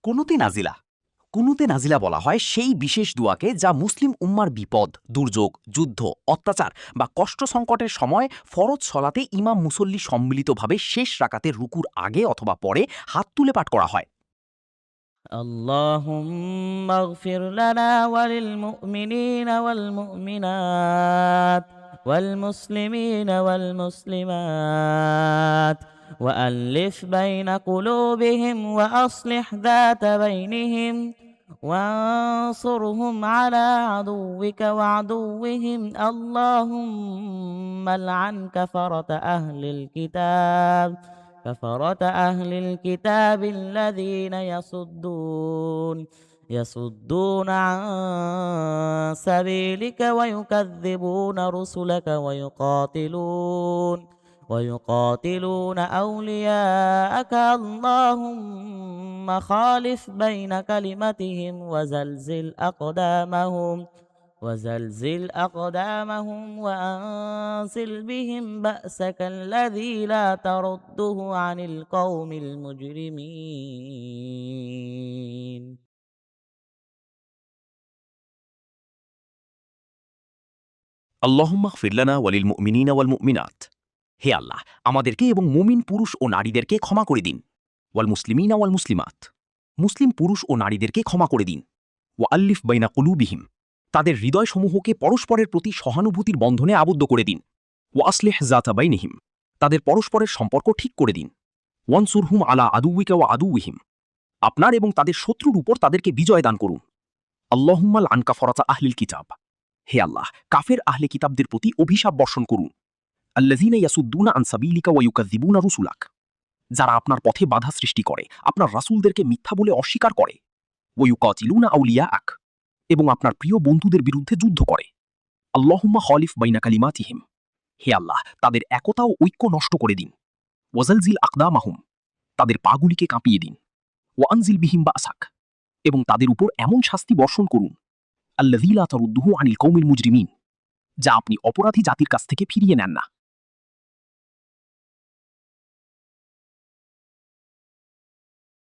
কুনুতে নাজিলা। কুনুতে নাজিলা বলা হয় সেই বিশেষ দুয়াকে যা মুসলিম উম্মার বিপদ, দুর্যোগ, যুদ্ধ, অত্যাচার বা কষ্ট সংকটের সময় ফরজ সলাতে ইমাম মুসল্লি সম্মিলিতভাবে শেষ রাকাতে রুকুর আগে অথবা পরে হাত তুলে পাঠ করা হয়। اللهم اغفر لنا وللمؤمنين والمؤمنات والمسلمين والمسلمات وألف بين قلوبهم وأصلح ذات بينهم وانصرهم على عدوك وعدوهم اللهم لعن كفرة أهل الكتاب الذين يصدون عن سبيلك ويكذبون رسلك ويقاتلون أولياءك اللهم خالف بين كلمتهم وزلزل أقدامهم وأنزل بهم بأسك الذي لا ترده عن القوم المجرمين আল্লাহুম্মা গফির লানা ওয়ালিল মুমিনিনা ওয়াল মুমিনাত। হে আল্লাহ, আমাদেরকে এবং মুমিন পুরুষ ও নারীদেরকে ক্ষমা করে দিন। ওয়াল মুসলিমিনা ওয়াল মুসলিমাত, মুসলিম পুরুষ ও নারীদেরকে ক্ষমা করে দিন। ওয়া আল্লিফ বাইনা কুলুবিহিম, তাদের হৃদয়সমূহকে পরস্পরের প্রতি সহানুভূতির বন্ধনে আবদ্ধ করে দিন। ওয়া আসলিহ যাতা বাইনিহিম, তাদের পরস্পরের সম্পর্ক ঠিক করে দিন। ওয়ানসুরহুম আলা আদুউইকা ওয়া আদুউহিম, আপনার এবং তাদের শত্রুর উপর তাদেরকে বিজয় দান করুন। আল্লাহুম্মা লান কাফারাতা আহলিল কিতাব, হে আল্লাহ, কাফের আহলে কিতাবদের প্রতি অভিশাপ বর্ষণ করুন। আল্লাযীনা ইয়াসুদ্দুনা আন সাবিলিকা ওয়া ইউকাযযিবুনা রুসুলাক, যারা আপনার পথে বাধা সৃষ্টি করে, আপনার রাসূলদেরকে মিথ্যা বলে অস্বীকার করে। ওয়া ইউকাতিলুনা আউলিয়াআক, এবং আপনার প্রিয় বন্ধুদের বিরুদ্ধে যুদ্ধ করে। আল্লাহুম্মা খালিফ বাইনা কালিমাতিহিম, হে আল্লাহ, তাদের একতা ও ঐক্য নষ্ট করে দিন। ওয়াজালজিল আকদামাহুম, তাদের পাগুলিকে কাঁপিয়ে দিন। ওয়া আনজিল বিহিম বাসাক, এবং তাদের উপর এমন শাস্তি বর্ষণ করুন। আল্লাযী লা তারুদ্দুহু আনিল কওমিল মুজরিমিন, যা আপনি অপরাধী জাতির কাছ থেকে ফিরিয়ে নেন না।